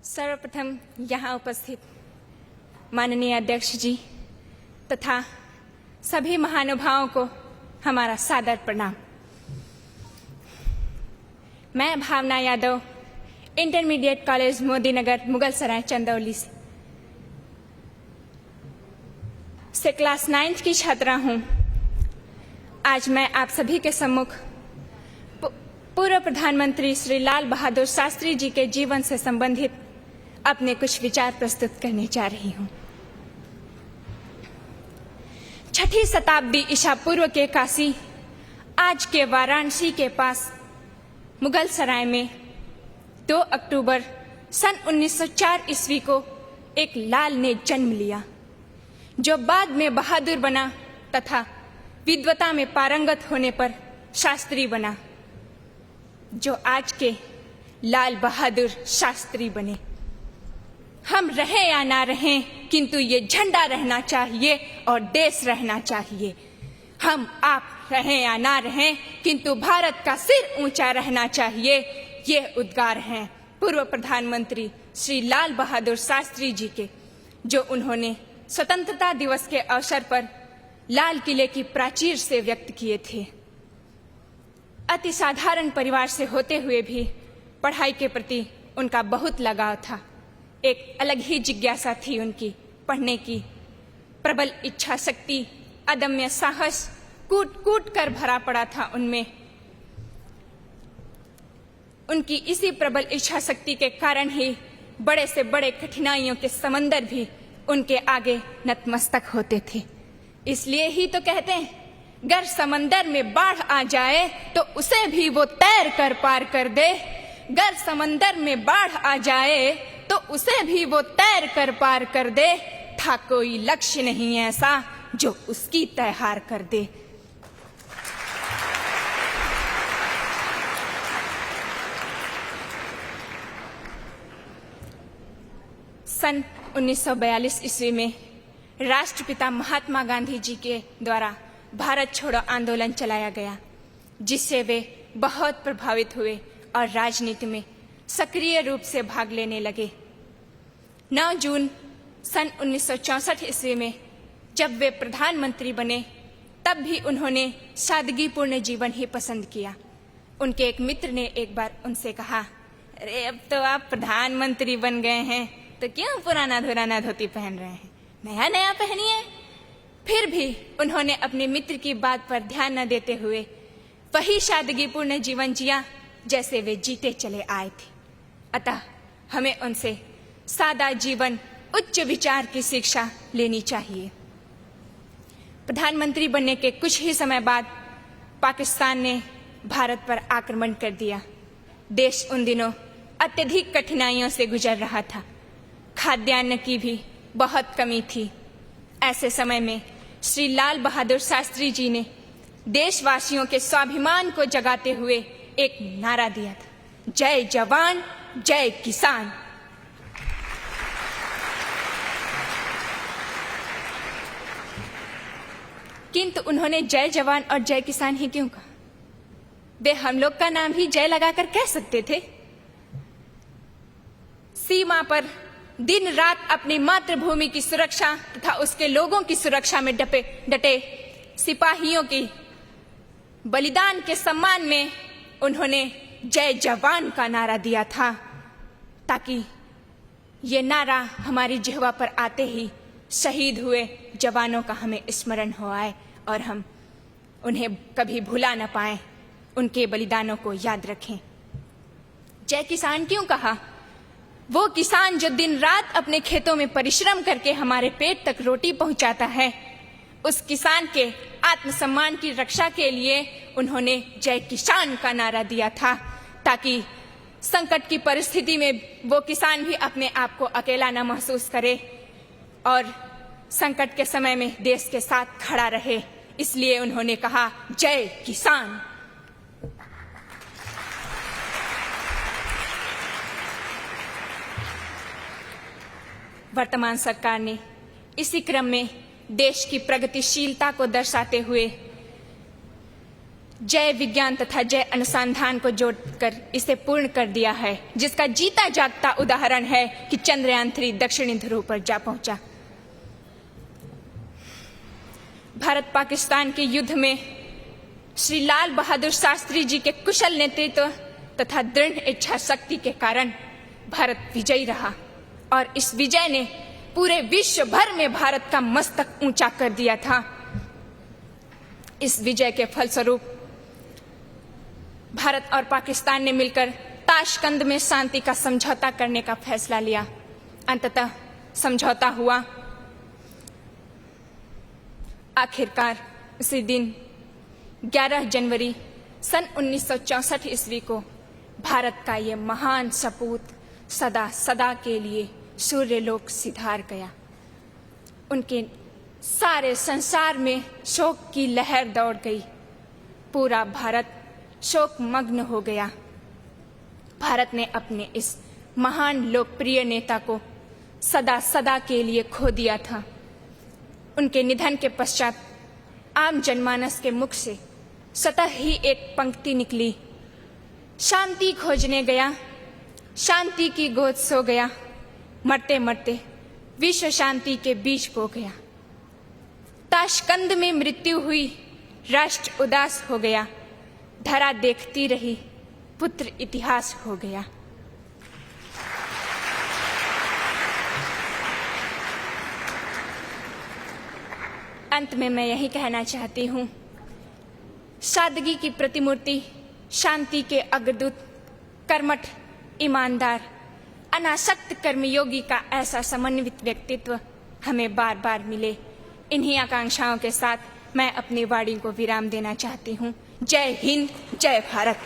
सर्वप्रथम यहाँ उपस्थित माननीय अध्यक्ष जी तथा सभी महानुभावों को हमारा सादर प्रणाम। मैं भावना यादव इंटरमीडिएट कॉलेज मोदीनगर मुगलसराय चंदौली से क्लास 9th की छात्रा हूँ। आज मैं आप सभी के सम्मुख पूर्व प्रधानमंत्री श्री लाल बहादुर शास्त्री जी के जीवन से संबंधित अपने कुछ विचार प्रस्तुत करने जा रही हूँ। 6ठी शताब्दी ईसा पूर्व के काशी, आज के वाराणसी के पास मुगलसराय में 2 अक्टूबर सन 1904 ईस्वी को एक लाल ने जन्म लिया, जो बाद में बहादुर बना तथा विद्वता में पारंगत होने पर शास्त्री बना, जो आज के लाल बहादुर शास्त्री बने। हम रहे या ना रहें, किंतु ये झंडा रहना चाहिए और देश रहना चाहिए। हम आप रहें या ना रहें, किंतु भारत का सिर ऊंचा रहना चाहिए। ये उद्गार हैं पूर्व प्रधानमंत्री श्री लाल बहादुर शास्त्री जी के, जो उन्होंने स्वतंत्रता दिवस के अवसर पर लाल किले की प्राचीर से व्यक्त किए थे। अति साधारण परिवार से होते हुए भी पढ़ाई के प्रति उनका बहुत लगाव था। एक अलग ही जिज्ञासा थी उनकी पढ़ने की, प्रबल इच्छा शक्ति, अदम्य साहस कूट कूट कर भरा पड़ा था उनमें। उनकी इसी प्रबल इच्छा शक्ति के कारण ही बड़े से बड़े कठिनाइयों के समंदर भी उनके आगे नतमस्तक होते थे। इसलिए ही तो कहते हैं, गर समंदर में बाढ़ आ जाए तो उसे भी वो तैर कर पार कर दे। गर समंदर में बाढ़ आ जाए तो उसे भी वो तैर कर पार कर दे। था कोई लक्ष्य नहीं ऐसा जो उसकी तय हार कर दे। सन 1942 ईस्वी में राष्ट्रपिता महात्मा गांधी जी के द्वारा भारत छोड़ो आंदोलन चलाया गया, जिससे वे बहुत प्रभावित हुए और राजनीति में सक्रिय रूप से भाग लेने लगे। 9 जून सन 1964 ईस्वी में जब वे प्रधानमंत्री बने, तब भी उन्होंने सादगीपूर्ण जीवन ही पसंद किया। उनके एक मित्र ने एक बार उनसे कहा, अरे अब तो आप प्रधानमंत्री बन गए हैं, तो क्यों पुराना धुराना धोती पहन रहे हैं, नया नया पहनिए। फिर भी उन्होंने अपने मित्र की बात पर ध्यान न देते हुए वही सादगीपूर्ण जीवन जिया जैसे वे जीते चले आए थे। अतः हमें उनसे सादा जीवन, उच्च विचार की शिक्षा लेनी चाहिए। प्रधानमंत्री बनने के कुछ ही समय बाद पाकिस्तान ने भारत पर आक्रमण कर दिया। देश उन दिनों अत्यधिक कठिनाइयों से गुजर रहा था। खाद्यान्न की भी बहुत कमी थी। ऐसे समय में श्री लाल बहादुर शास्त्री जी ने देशवासियों के स्वाभिमान को जगाते हुए एक नारा दिया था, जय जवान जय किसान। किंतु उन्होंने जय जवान और जय किसान ही क्यों कहा? वे हम लोग का नाम ही जय लगाकर कह सकते थे। सीमा पर दिन रात अपनी मातृभूमि की सुरक्षा तथा उसके लोगों की सुरक्षा में डटे सिपाहियों की बलिदान के सम्मान में उन्होंने जय जवान का नारा दिया था, ताकि ये नारा हमारी जिह्वा पर आते ही शहीद हुए जवानों का हमें स्मरण हो आए और हम उन्हें कभी भुला न पाएं, उनके बलिदानों को याद रखें। जय किसान क्यों कहा? वो किसान जो दिन रात अपने खेतों में परिश्रम करके हमारे पेट तक रोटी पहुंचाता है, उस किसान के आत्मसम्मान की रक्षा के लिए उन्होंने जय किसान का नारा दिया था, ताकि संकट की परिस्थिति में वो किसान भी अपने आप को अकेला न महसूस करे और संकट के समय में देश के साथ खड़ा रहे। इसलिए उन्होंने कहा, जय किसान। वर्तमान सरकार ने इसी क्रम में देश की प्रगतिशीलता को दर्शाते हुए जय विज्ञान तथा जय अनुसंधान को जोड़कर इसे पूर्ण कर दिया है, जिसका जीता जागता उदाहरण है कि चंद्रयान 3 दक्षिणी ध्रुव पर जा पहुंचा। भारत पाकिस्तान के युद्ध में श्री लाल बहादुर शास्त्री जी के कुशल नेतृत्व तथा दृढ़ इच्छा शक्ति के कारण भारत विजयी रहा और इस विजय ने पूरे विश्व भर में भारत का मस्तक ऊंचा कर दिया था। इस विजय के फलस्वरूप भारत और पाकिस्तान ने मिलकर ताशकंद में शांति का समझौता करने का फैसला लिया। अंततः समझौता हुआ। आखिरकार उसी दिन 11 जनवरी सन 1964 ईस्वी को भारत का ये महान सपूत सदा सदा के लिए सूर्यलोक सिधार गया। उनके सारे संसार में शोक की लहर दौड़ गई। पूरा भारत शोकमग्न हो गया। भारत ने अपने इस महान लोकप्रिय नेता को सदा सदा के लिए खो दिया था। उनके निधन के पश्चात आम जनमानस के मुख से स्वतः ही एक पंक्ति निकली, शांति खोजने गया, शांति की गोद सो गया, मरते मरते विश्व शांति के बीच बो गया। ताशकंद में मृत्यु हुई, राष्ट्र उदास हो गया, धरा देखती रही, पुत्र इतिहास हो गया। अंत में मैं यही कहना चाहती हूँ, सादगी की प्रतिमूर्ति, शांति के अग्रदूत, कर्मठ, ईमानदार, अनासक्त कर्मयोगी का ऐसा समन्वित व्यक्तित्व हमें बार बार मिले। इन्हीं आकांक्षाओं के साथ मैं अपनी वाणी को विराम देना चाहती हूँ। जय हिंद, जय भारत।